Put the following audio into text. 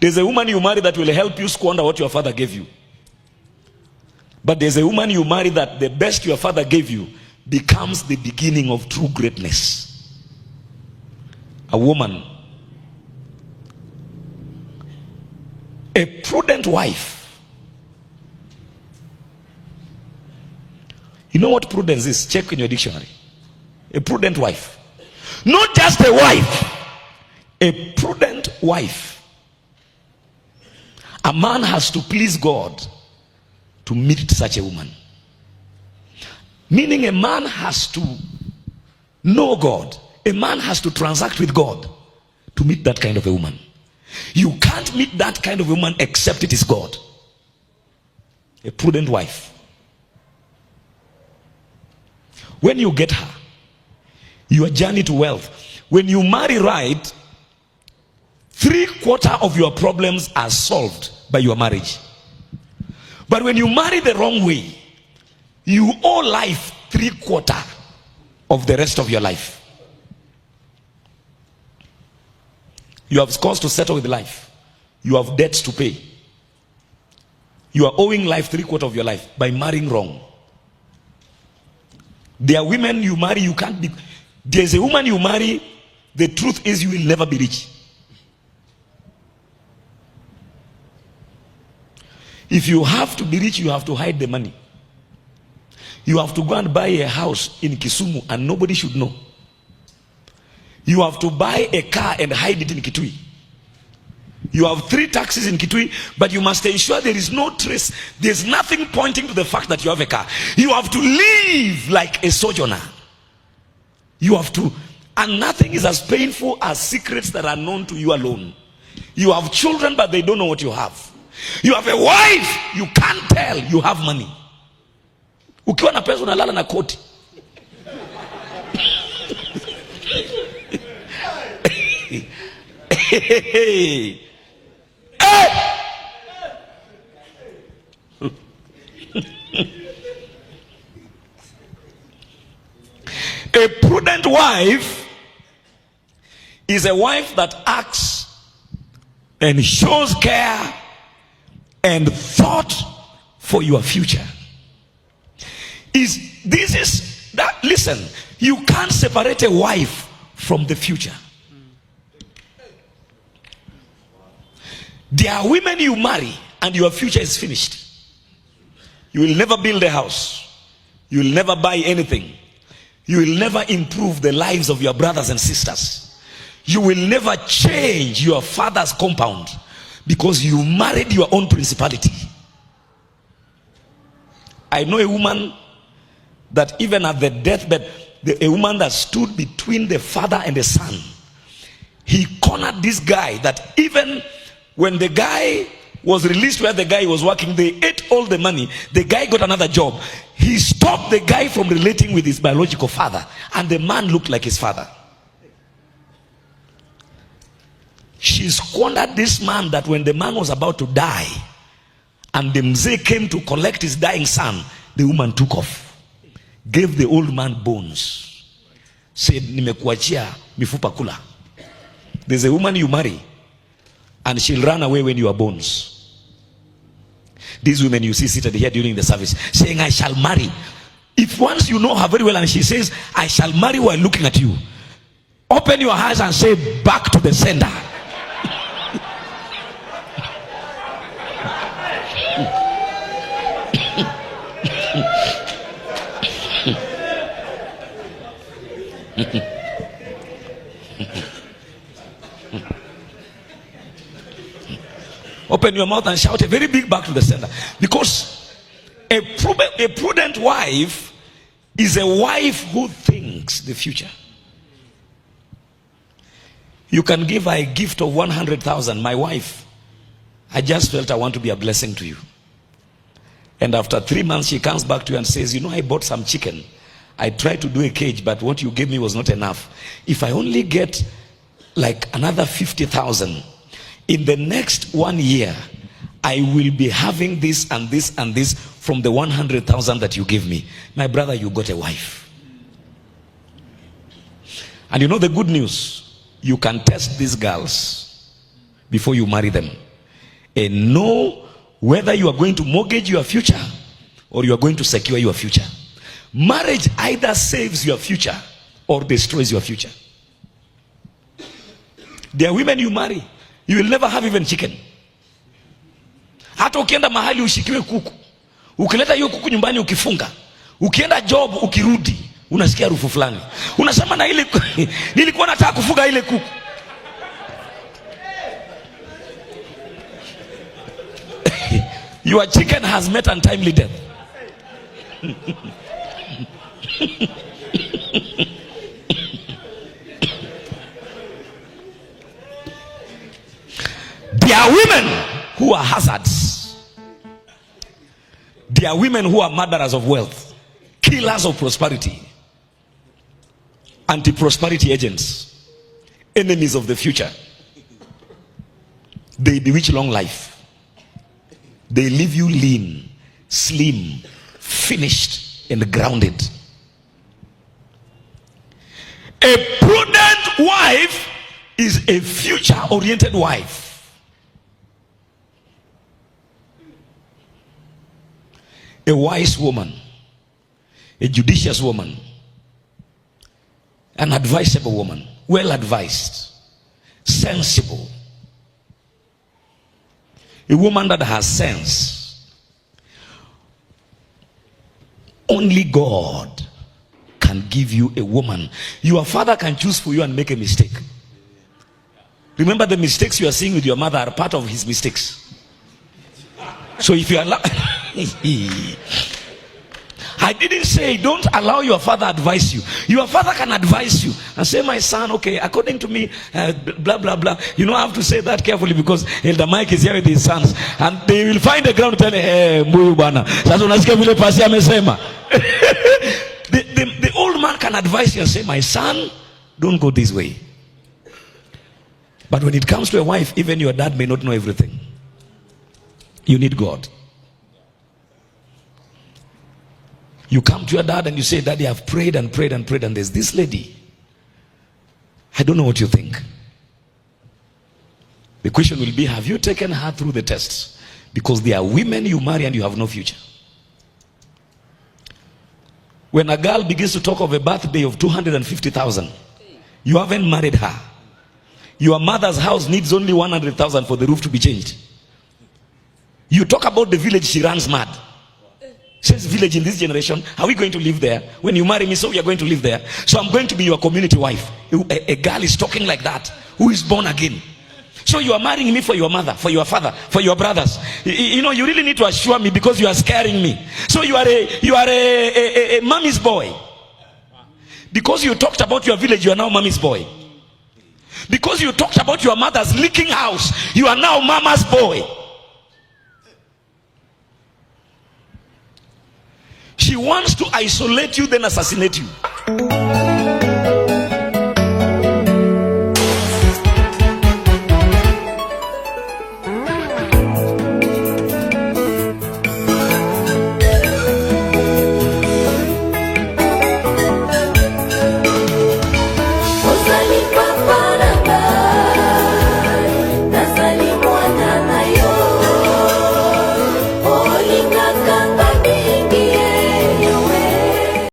There's a woman you marry that will help you squander what your father gave you. But there's a woman you marry that the best your father gave you becomes the beginning of true greatness. A woman, a prudent wife. You know what prudence is? Check in your dictionary. A prudent wife. Not just a wife. A prudent wife. A man has to please God to meet such a woman. Meaning a man has to know God. A man has to transact with God to meet that kind of a woman. You can't meet that kind of a woman except it is God. A prudent wife. When you get her, your journey to wealth. When you marry right, 3/4 of your problems are solved by your marriage. But when you marry the wrong way, you owe life 3/4 of the rest of your life. You have scores to settle with life. You have debts to pay. You are owing life 3/4 of your life by marrying wrong. There are women you marry, you can't be. There's a woman you marry, the truth is you will never be rich. If you have to be rich, you have to hide the money. You have to go and buy a house in Kisumu and nobody should know. You have to buy a car and hide it in Kitui. You have 3 taxis in Kitui, but you must ensure there is no trace. There's nothing pointing to the fact that you have a car. You have to live like a sojourner. You have to, and nothing is as painful as secrets that are known to you alone. You have children, but they don't know what you have. You have a wife, you can't tell you have money. Ukiwa na pesa unalala na koti. Hey. A prudent wife is a wife that acts and shows care and thought for your future. Listen, you can't separate a wife from the future. There are women you marry and your future is finished. You will never build a house. You will never buy anything. You will never improve the lives of your brothers and sisters. You will never change your father's compound because you married your own principality. I know a woman that even at the deathbed, a woman that stood between the father and the son. He cornered this guy that even when the guy was released where the guy was working, they ate all the money. The guy got another job. He stopped the guy from relating with his biological father, and the man looked like his father. She squandered this man that when the man was about to die and the mzee came to collect his dying son, the woman took off, gave the old man bones, said, nimekuachia mifupa kula. There's a woman you marry and she'll run away when you are bones. These women you see seated here during the service saying, I shall marry. If once you know her very well and she says, I shall marry while looking at you, open your eyes and say, back to the sender. Open your mouth and shout a very big back to the sender. Because a prudent wife is a wife who thinks the future. You can give her a gift of 100,000. My wife, I just felt I want to be a blessing to you. And after 3 months she comes back to you and says, you know, I bought some chicken. I tried to do a cage, but what you gave me was not enough. If I only get like another 50,000, in the next 1 year, I will be having this and this and this from the 100,000 that you give me. My brother, you got a wife. And you know the good news? You can test these girls before you marry them. and know whether you are going to mortgage your future or you are going to secure your future. Marriage either saves your future or destroys your future. There are women you marry, you will never have even chicken. Hata ukienda mahali ushikiwe kuku, ukileta hiyo kuku nyumbani ukifunga, ukienda job ukirudi, unasikia harufu fulani. Unasema na ile nilikuwa nataka kufuga ile kuku. Your chicken has met untimely death. There are women who are hazards. There are women who are murderers of wealth, killers of prosperity, anti-prosperity agents, enemies of the future. They bewitch long life. They leave you lean, slim, finished, and grounded. A prudent wife is a future-oriented wife. A wise woman, a judicious woman, an advisable woman, well advised, sensible. A woman that has sense. Only God can give you a woman. Your father can choose for you and make a mistake. Remember, the mistakes you are seeing with your mother are part of his mistakes. So if you allow I didn't say don't allow your father advise you. Your father can advise you and say, my son, okay, according to me, blah blah blah. You know, I have to say that carefully because Elder Mike is here with his sons, and they will find the ground to tell, hey, mbuyu bana. Sasa unasikia vile pasi amesema. The old man can advise you and say, my son, don't go this way. But when it comes to a wife, even your dad may not know everything. You need God. You come to your dad and you say, Daddy, I've prayed and prayed and prayed, and there's this lady. I don't know what you think. The question will be, have you taken her through the tests? Because there are women you marry and you have no future. When a girl begins to talk of a birthday of 250,000, you haven't married her. Your mother's house needs only 100,000 for the roof to be changed. You talk about the village, she runs mad. Says, village in this generation, are we going to live there? When you marry me, so we are going to live there. So I'm going to be your community wife. A girl is talking like that, who is born again. So you are marrying me for your mother, for your father, for your brothers. You know, you really need to assure me because you are scaring me. So you are a mommy's boy. Because you talked about your village, you are now mommy's boy. Because you talked about your mother's leaking house, you are now mama's boy. She wants to isolate you, then assassinate you.